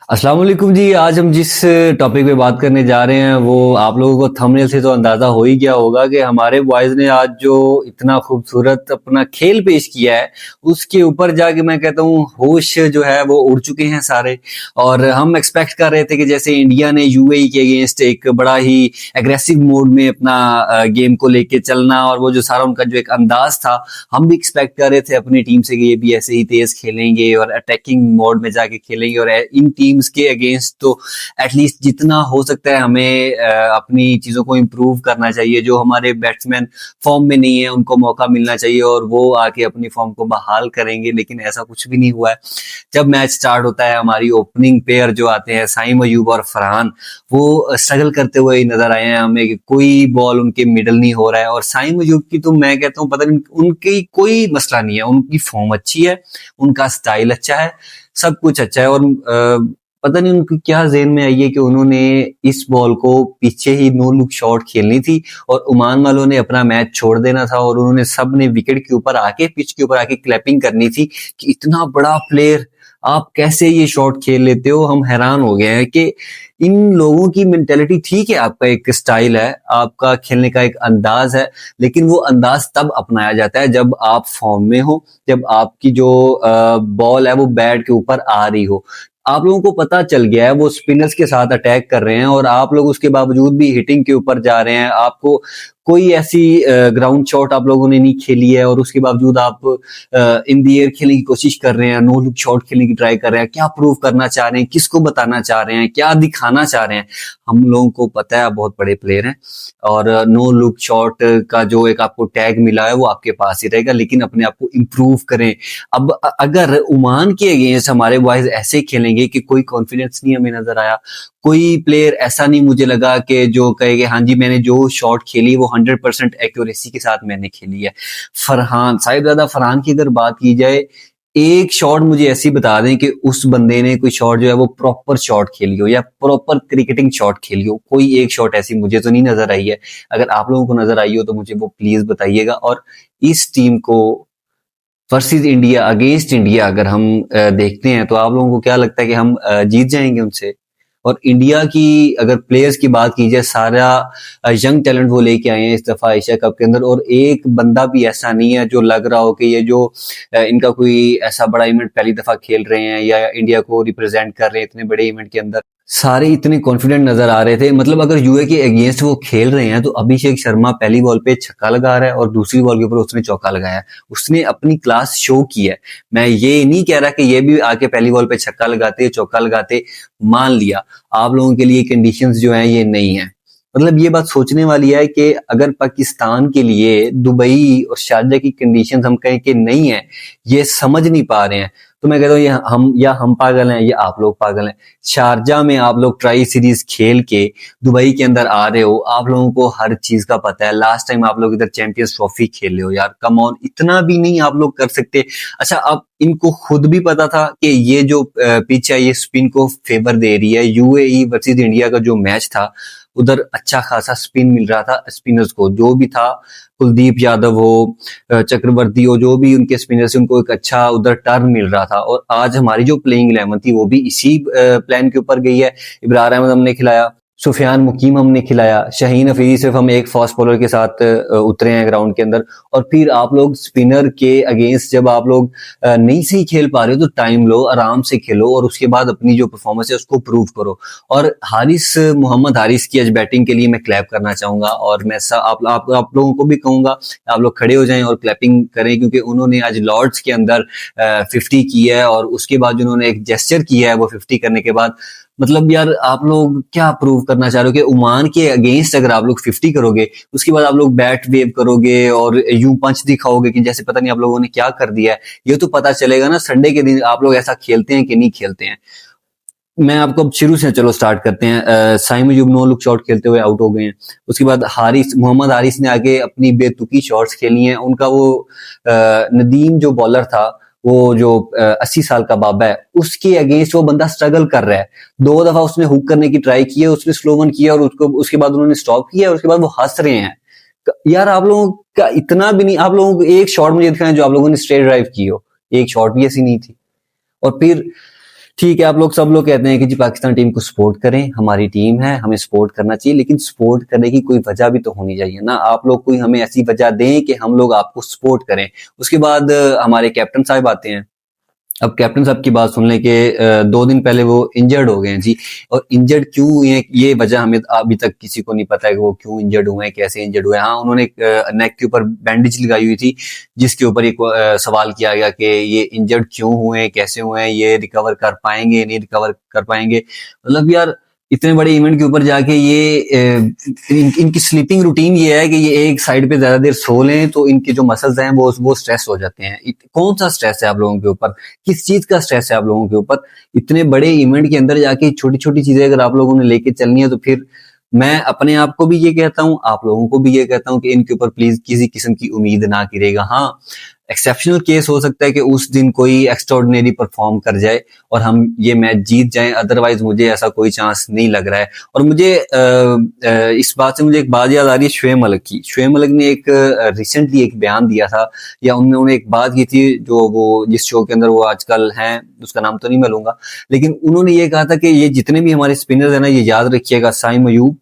अस्सलाम वालेकुम जी। आज हम जिस टॉपिक पे बात करने जा रहे हैं वो आप लोगों को थंबनेल से तो अंदाजा हो ही गया होगा कि हमारे बॉयज ने आज जो इतना खूबसूरत अपना खेल पेश किया है उसके ऊपर जाके मैं कहता हूँ होश जो है वो उड़ चुके हैं सारे। और हम एक्सपेक्ट कर रहे थे कि जैसे इंडिया ने यूएई के अगेंस्ट एक बड़ा ही एग्रेसिव मोड में अपना गेम को लेके चलना और वो जो सारा उनका जो एक अंदाज था, हम भी एक्सपेक्ट कर रहे थे अपनी टीम से कि ये भी ऐसे ही तेज खेलेंगे और अटैकिंग मोड में जाके खेलेंगे और इन टीम्स के अगेंस्ट तो एटलीस्ट जितना हो सकता है हमें अपनी चीजों को इम्प्रूव करना चाहिए। जो हमारे बैट्समैन फॉर्म में नहीं है उनको मौका मिलना चाहिए और वो आके अपनी फॉर्म को बहाल करेंगे, लेकिन ऐसा कुछ भी नहीं हुआ है। जब मैच स्टार्ट होता है हमारी ओपनिंग पेयर जो आते हैं साइम अयूब और फरहान, वो स्ट्रगल करते हुए नजर आए हैं हमें कि कोई बॉल उनके मिडल नहीं हो रहा है। और साइम अयूब की तो मैं कहता हूँ पता नहीं, उनकी कोई मसला नहीं है, उनकी फॉर्म अच्छी है, उनका स्टाइल अच्छा है, सब कुछ अच्छा है। और पता नहीं उनकी क्या ज़हन में आई है कि उन्होंने इस बॉल को पीछे ही नो लुक शॉट खेलनी थी और ओमान वालों ने अपना मैच छोड़ देना था और उन्होंने सब ने विकेट के ऊपर आके पिच के ऊपर आके क्लैपिंग करनी थी कि इतना बड़ा प्लेयर आप कैसे ये शॉट खेल लेते हो। हम हैरान हो गए हैं कि इन लोगों की मेंटेलिटी, ठीक है आपका एक स्टाइल है, आपका खेलने का एक अंदाज है, लेकिन वो अंदाज तब अपनाया जाता है जब आप फॉर्म में हो, जब आपकी जो बॉल है वो बैट के ऊपर आ रही हो। आप लोगों को पता चल गया है वो स्पिनर्स के साथ अटैक कर रहे हैं और आप लोग उसके बावजूद भी हिटिंग के ऊपर जा रहे हैं। आपको कोई ऐसी ग्राउंड शॉट आप लोगों ने नहीं खेली है और उसके बावजूद आप इन दी एयर खेलने की कोशिश कर रहे हैं, नो लुक शॉट खेलने की ट्राई कर रहे हैं। क्या प्रूव करना चाह रहे हैं, किसको बताना चाह रहे हैं, क्या दिखाना चाह रहे हैं? हम लोगों को पता है आप बहुत बड़े प्लेयर हैं और नो लुक शॉट का जो एक आपको टैग मिला है वो आपके पास ही रहेगा, लेकिन अपने आप को इम्प्रूव करें। अब अगर ओमान के अगेंस्ट हमारे बॉयज ऐसे खेलेंगे कि कोई कॉन्फिडेंस नहीं हमें नजर आया, कोई प्लेयर ऐसा नहीं मुझे लगा कि जो कहे कि हाँ जी मैंने जो शॉट खेली वो 100% एक्यूरेसी के साथ मैंने खेली है। फरहान, साहिबजादा फरहान की अगर बात की जाए, एक शॉट मुझे ऐसी बता दें कि उस बंदे ने कोई शॉट जो है वो प्रॉपर शॉट खेली हो या प्रॉपर क्रिकेटिंग शॉट खेली हो, कोई एक शॉट ऐसी मुझे तो नहीं नजर आई है। अगर आप लोगों को नजर आई हो तो मुझे वो प्लीज बताइएगा। और इस टीम को वर्सेस इंडिया, अगेंस्ट इंडिया अगर हम देखते हैं तो आप लोगों को क्या लगता है कि हम जीत जाएंगे उनसे? और इंडिया की अगर प्लेयर्स की बात की जाए, सारा यंग टैलेंट वो लेके आए हैं इस दफा एशिया कप के अंदर और एक बंदा भी ऐसा नहीं है जो लग रहा हो कि ये जो इनका कोई ऐसा बड़ा इवेंट पहली दफा खेल रहे हैं या इंडिया को रिप्रेजेंट कर रहे हैं इतने बड़े इवेंट के अंदर। सारे इतने कॉन्फिडेंट नजर आ रहे थे। मतलब अगर यूए के अगेंस्ट वो खेल रहे हैं तो अभिषेक शर्मा पहली बॉल पे छक्का लगा रहा है और दूसरी बॉल के ऊपर उसने चौका लगाया है। उसने अपनी क्लास शो की है। मैं ये नहीं कह रहा कि ये भी आके पहली बॉल पे छक्का लगाते चौका लगाते, मान लिया आप लोगों के लिए कंडीशंस जो है ये नहीं है। मतलब ये बात सोचने वाली है कि अगर पाकिस्तान के लिए दुबई और शारजा की कंडीशंस हम कहें कि नहीं है, ये समझ नहीं पा रहे हैं, तो मैं कहता हूँ ये हम पागल हैं या आप लोग पागल हैं। शारजा में आप लोग ट्राई सीरीज खेल के दुबई के अंदर आ रहे हो, आप लोगों को हर चीज का पता है। लास्ट टाइम आप लोग इधर चैंपियंस ट्रॉफी खेल रहे हो यार, कम ऑन, इतना भी नहीं आप लोग कर सकते? अच्छा, अब इनको खुद भी पता था कि ये जो पिच है ये स्पिन को फेवर दे रही है। यूएई वर्सेस इंडिया का जो मैच था उधर अच्छा खासा स्पिन मिल रहा था स्पिनर्स को, जो भी था, कुलदीप यादव हो, चक्रवर्ती हो, जो भी उनके स्पिनर से उनको एक अच्छा उधर टर्न मिल रहा था। और आज हमारी जो प्लेइंग 11 थी वो भी इसी प्लान के ऊपर गई है। इब्रार अहमद हमने खिलाया, सुफियान मुकीम हमने खिलाया, शाहीन अफरीदी सिर्फ हम एक फास्ट बॉलर के साथ उतरे हैं ग्राउंड के अंदर। और फिर आप लोग स्पिनर के अगेंस्ट जब आप लोग नहीं सही खेल पा रहे हो तो टाइम लो, आराम से खेलो और उसके बाद अपनी जो परफॉर्मेंस है उसको प्रूव करो। और हारिस, मोहम्मद हारिस की आज बैटिंग के लिए मैं क्लैप करना चाहूंगा और मैं आप लोगों को भी कहूंगा आप लोग खड़े हो जाएं और क्लैपिंग करें, क्योंकि उन्होंने आज लॉर्ड्स के अंदर 50 की है और उसके बाद उन्होंने एक जेस्चर किया है वो 50 करने के बाद। मतलब यार आप लोग क्या प्रूव करना चाह रहे हो कि ओमान के अगेंस्ट अगर आप लोग 50 करोगे उसके बाद आप लोग बैट वेव करोगे और यूं पंच दिखाओगे कि जैसे पता नहीं आप लोगों ने क्या कर दिया है। ये तो पता चलेगा ना संडे के दिन आप लोग ऐसा खेलते हैं कि नहीं खेलते हैं। मैं आपको अब शुरू से चलो स्टार्ट करते हैं। Saim Ayub no look shot खेलते हुए आउट हो गए हैं। उसके बाद हारिस, मोहम्मद हारिस ने आगे अपनी बेतुकी शॉट्स खेली हैं। उनका वो नदीम जो बॉलर था, वो जो 80 साल का बाबा है, उसके अगेंस्ट वो बंदा स्ट्रगल कर रहा है। 2 दफा उसने हुक करने की ट्राई की है, उसने स्लो वन किया और उसको उसके बाद उन्होंने स्टॉप किया और उसके बाद वो हंस रहे हैं। यार आप लोगों का इतना भी नहीं, आप लोगों को एक शॉट मुझे दिखाएं जो आप लोगों ने स्ट्रेट ड्राइव की हो, एक शॉट भी ऐसी नहीं थी। और फिर ठीक है, आप लोग सब लोग कहते हैं कि जी पाकिस्तान टीम को सपोर्ट करें, हमारी टीम है, हमें सपोर्ट करना चाहिए, लेकिन सपोर्ट करने की कोई वजह भी तो होनी चाहिए ना। आप लोग कोई हमें ऐसी वजह दें कि हम लोग आपको सपोर्ट करें। उसके बाद हमारे कैप्टन साहब आते हैं। अब कैप्टन साहब की बात सुन लें कि 2 दिन पहले वो इंजर्ड हो गए हैं जी। और इंजर्ड क्यों हुए हैं, ये वजह हमें अभी तक किसी को नहीं पता है कि वो क्यों इंजर्ड हुए हैं, कैसे इंजर्ड हुए हैं। हाँ, उन्होंने नेक के ऊपर बैंडेज लगाई हुई थी, जिसके ऊपर एक सवाल किया गया कि ये इंजर्ड क्यों हुए हैं, कैसे हुए हैं, ये रिकवर कर पाएंगे, नहीं रिकवर कर पाएंगे। मतलब यार, इतने बड़े इवेंट के ऊपर जाके इनकी स्लीपिंग रूटीन ये है कि ये एक साइड पे ज्यादा देर सो लें तो इनके जो मसल्स हैं वो स्ट्रेस हो जाते हैं। कौन सा स्ट्रेस है आप लोगों के ऊपर, किस चीज का स्ट्रेस है आप लोगों के ऊपर? इतने बड़े इवेंट के अंदर जाके छोटी छोटी चीजें अगर आप लोगों ने लेके चलनी है तो फिर मैं अपने आप को भी ये कहता हूँ, आप लोगों को भी ये कहता हूँ कि इनके ऊपर प्लीज किसी किस्म की उम्मीद ना करिएगा। हाँ, एक्सेप्शनल केस हो सकता है कि उस दिन कोई एक्स्ट्राऑर्डिनरी परफॉर्म कर जाए और हम ये मैच जीत जाएं, अदरवाइज मुझे ऐसा कोई चांस नहीं लग रहा है। और मुझे इस बात से मुझे एक बात याद आ रही है शुएब मलिक की। शुएब मलिक ने एक रिसेंटली एक बयान दिया था, या उन्होंने एक बात की थी जो वो जिस शो के अंदर वो आजकल हैं, उसका नाम तो नहीं मैं लूंगा, लेकिन उन्होंने ये कहा था कि ये जितने भी हमारे स्पिनर्स हैं ना, ये याद रखिएगा, साइम अयूब,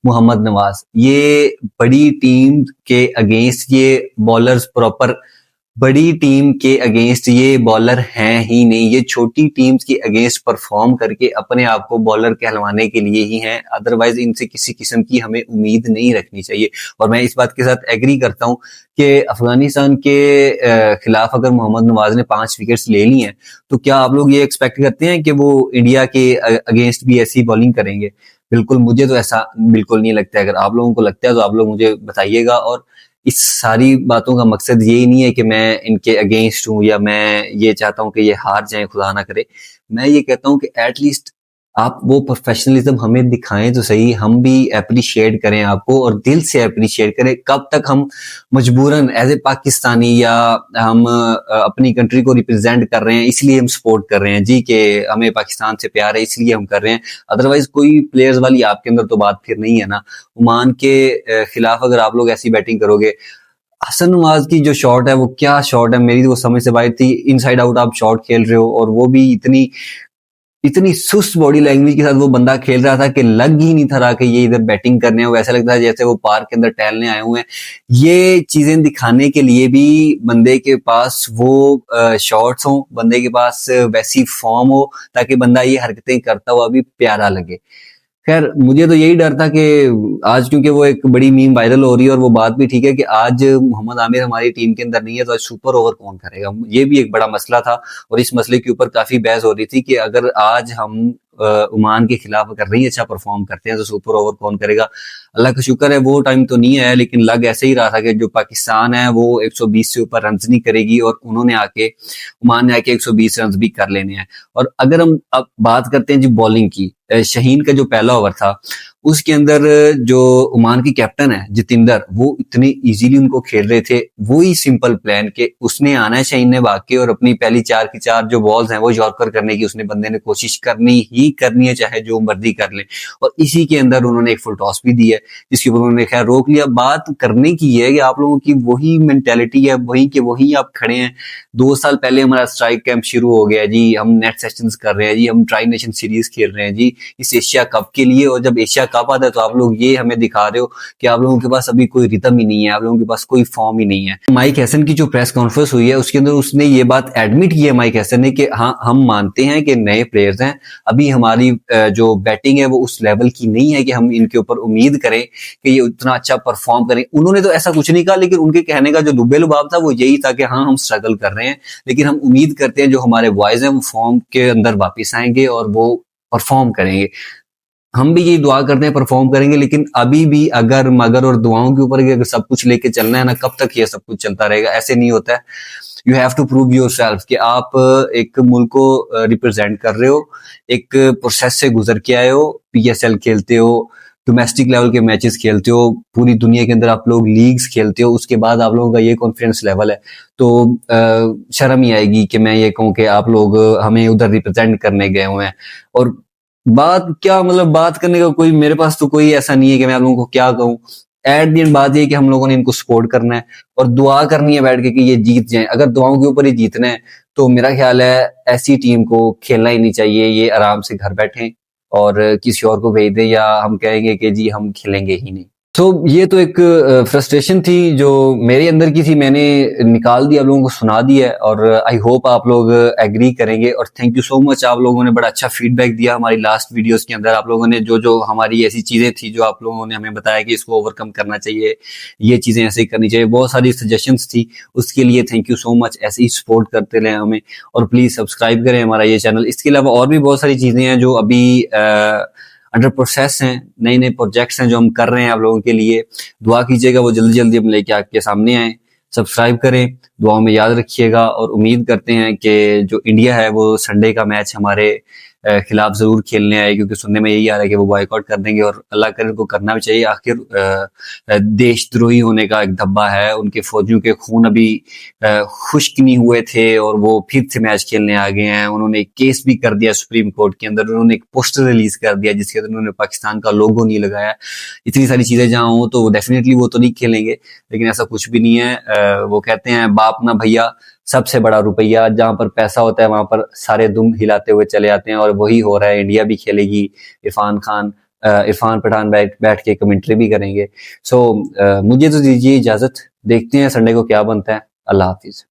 मोहम्मद नवाज, ये बड़ी टीम के अगेंस्ट ये बॉलर्स प्रॉपर, बड़ी टीम के अगेंस्ट ये बॉलर हैं ही नहीं। ये छोटी टीम्स के अगेंस्ट परफॉर्म करके अपने आप को बॉलर कहलवाने के लिए ही हैं, अदरवाइज इनसे किसी किस्म की हमें उम्मीद नहीं रखनी चाहिए। और मैं इस बात के साथ एग्री करता हूं कि अफगानिस्तान के खिलाफ अगर मोहम्मद नवाज ने 5 विकेट्स ले ली हैं तो क्या आप लोग ये एक्सपेक्ट करते हैं कि वो इंडिया के अगेंस्ट भी ऐसी बॉलिंग करेंगे? बिल्कुल, मुझे तो ऐसा बिल्कुल नहीं लगता है। अगर आप लोगों को लगता है तो आप लोग मुझे बताइएगा। और इस सारी बातों का मकसद यही नहीं है कि मैं इनके अगेंस्ट हूं या मैं ये चाहता हूं कि ये हार जाएं, खुदा ना करे। मैं ये कहता हूं कि एटलीस्ट आप वो प्रोफेशनलिज्म हमें दिखाएं तो सही, हम भी अप्रिशिएट करें आपको, और दिल से अप्रिशिएट करें। कब तक हम मजबूरन एज ए पाकिस्तानी, या हम अपनी कंट्री को रिप्रेजेंट कर रहे हैं इसलिए हम सपोर्ट कर रहे हैं जी, कि हमें पाकिस्तान से प्यार है इसलिए हम कर रहे हैं, अदरवाइज कोई प्लेयर्स वाली आपके अंदर तो बात फिर नहीं है ना। ओमान के खिलाफ अगर आप लोग ऐसी बैटिंग करोगे, हसन नवाज की जो शॉट है वो क्या शॉट है, मेरी तो वो समझ से बाहर थी। इनसाइड आउट आप शॉट खेल रहे हो, और वो भी इतनी इतनी सुस्त बॉडी लैंग्वेज के साथ वो बंदा खेल रहा था कि लग ही नहीं था रहा कि ये इधर बैटिंग करने हैं। वैसा लगता है जैसे वो पार्क के अंदर टहलने आए हुए हैं। ये चीजें दिखाने के लिए भी बंदे के पास वो शॉट्स हो, बंदे के पास वैसी फॉर्म हो, ताकि बंदा ये हरकतें करता हुआ भी प्यारा लगे। खैर, मुझे तो यही डर था कि आज, क्योंकि वो एक बड़ी मीम वायरल हो रही है, और वो बात भी ठीक है कि आज मोहम्मद आमिर हमारी टीम के अंदर नहीं है तो आज सुपर ओवर कौन करेगा, ये भी एक बड़ा मसला था। और इस मसले के ऊपर काफी बहस हो रही थी कि अगर आज हम ओमान के खिलाफ अगर नहीं अच्छा परफॉर्म करते हैं तो सुपर ओवर कौन करेगा। अल्लाह का शुक्र है वो टाइम तो नहीं आया, लेकिन लग ऐसे ही रहा था कि जो पाकिस्तान है वो 120 से ऊपर रन नहीं करेगी, और उन्होंने आके, ओमान ने आके 120 रन भी कर लेने हैं। और अगर हम अब बात करते हैं जी बॉलिंग की, शहीन का जो पहला ओवर था उसके अंदर जो ओमान की कैप्टन है जितेंद्र, वो इतने इजीली उनको खेल रहे थे। वही सिंपल प्लान के उसने आना है शहीन ने भाग के, और अपनी पहली 4 की 4 जो बॉल्स हैं वो यॉर्कर करने की उसने बंदे ने कोशिश करनी ही करनी है, चाहे जो मर्जी कर ले। और इसी के अंदर उन्होंने एक फुल टॉस भी दी है, जिसके ऊपर उन्होंने खैर रोक लिया। बात करने की है कि आप लोगों की वही मेंटेलिटी है, वही के वही आप खड़े हैं। 2 साल पहले हमारा स्ट्राइक कैंप शुरू हो गया जी, हम नेट सेशंस कर रहे हैं जी, हम ट्राई नेशन सीरीज खेल रहे हैं जी इस एशिया कप के लिए। और जब एशिया कप आता है तो आप लोग ये हमें दिखा रहे हो कि आप लोगों के पास अभी कोई रिदम ही नहीं है, आप लोगों के पास कोई फॉर्म ही नहीं है। माइक हैसन की जो प्रेस कॉन्फ्रेंस हुई है उसके अंदर उसने ये बात एडमिट की है, माइक हैसन ने, कि हाँ हम मानते हैं कि नए प्लेयर्स हैं, अभी हमारी जो बैटिंग है वो उस लेवल की नहीं है कि हम इनके ऊपर उम्मीद करें कि ये उतना अच्छा परफॉर्म करें। उन्होंने तो ऐसा कुछ नहीं कहा, लेकिन उनके कहने का जो लुबे लुबाब था वो यही था कि हाँ हम स्ट्रगल कर रहे हैं, लेकिन हम उम्मीद करते हैं जो हमारे बॉयज हैं वो फॉर्म के अंदर वापस आएंगे और वो परफॉर्म करेंगे। हम भी यही दुआ करते हैं परफॉर्म करेंगे, लेकिन अभी भी अगर मगर और दुआओं के ऊपर अगर सब कुछ लेके चलना है ना, कब तक ये सब कुछ चलता रहेगा? ऐसे नहीं होता है। You have to prove your yourself आप एक मुल्क को रिप्रेजेंट कर रहे हो, एक प्रोसेस से गुजर के आए हो, PSL खेलते हो, डोमेस्टिक लेवल के मैचेस खेलते हो, पूरी दुनिया के अंदर आप लोग लीग्स खेलते हो, उसके बाद आप लोगों का ये कॉन्फिडेंस लेवल है, तो शर्म ही आएगी कि मैं ये कहूँ कि आप लोग हमें उधर रिप्रेजेंट करने गए हुए हैं। और बात क्या, मतलब बात करने का कोई, मेरे पास तो कोई ऐसा नहीं है कि मैं आप लोगों को क्या कहूँ। एट द एंड बात ये कि हम लोगों ने इनको सपोर्ट करना है और दुआ करनी है बैठ के कि ये जीत जाएं। अगर दुआओं के ऊपर ही जीतना है तो मेरा ख्याल है ऐसी टीम को खेलना ही नहीं चाहिए, ये आराम से घर बैठें और किसी और को भेज दें, या हम कहेंगे कि जी हम खेलेंगे ही नहीं। तो ये तो एक फ्रस्ट्रेशन थी जो मेरे अंदर की थी, मैंने निकाल दी, आप लोगों को सुना दी है, और आई होप आप लोग एग्री करेंगे। और थैंक यू सो मच, आप लोगों ने बड़ा अच्छा फीडबैक दिया हमारी लास्ट वीडियोस के अंदर। आप लोगों ने जो जो हमारी ऐसी चीजें थी जो आप लोगों ने हमें बताया कि इसको ओवरकम करना चाहिए, ये चीजें ऐसे ही करनी चाहिए, बहुत सारी सजेशंस थी, उसके लिए थैंक यू सो मच। ऐसे ही सपोर्ट करते रहे हमें, और प्लीज सब्सक्राइब करें हमारा ये चैनल। इसके अलावा और भी बहुत सारी चीजें हैं जो अभी अंडर प्रोसेस हैं, नए नए प्रोजेक्ट्स हैं जो हम कर रहे हैं आप लोगों के लिए। दुआ कीजिएगा वो जल्दी जल्दी हम लेके आपके सामने आए। सब्सक्राइब करें, दुआओं में याद रखिएगा, और उम्मीद करते हैं कि जो इंडिया है वो संडे का मैच हमारे खिलाफ जरूर खेलने आए, क्योंकि सुनने में यही आ रहा है कि वो बॉयकॉट कर देंगे, और अल्लाह करे उनको करना भी चाहिए। आखिर देशद्रोही होने का एक धब्बा है, उनके फौजियों के खून अभी खुश्क नहीं हुए थे और वो फिर से मैच खेलने आ गए हैं। उन्होंने एक केस भी कर दिया सुप्रीम कोर्ट के अंदर, उन्होंने एक पोस्टर रिलीज कर दिया जिसके अंदर उन्होंने पाकिस्तान का लोगो नहीं लगाया। इतनी सारी चीजें जहाँ हो तो डेफिनेटली वो तो नहीं खेलेंगे, लेकिन ऐसा कुछ भी नहीं है। वो कहते हैं बाप ना भैया सबसे बड़ा रुपया, जहां पर पैसा होता है वहां पर सारे दुम हिलाते हुए चले आते हैं, और वही हो रहा है। इंडिया भी खेलेगी, इरफान पठान बैठ के कमेंट्री भी करेंगे। सो मुझे तो दीजिए इजाजत, देखते हैं संडे को क्या बनता है। अल्लाह हाफिज।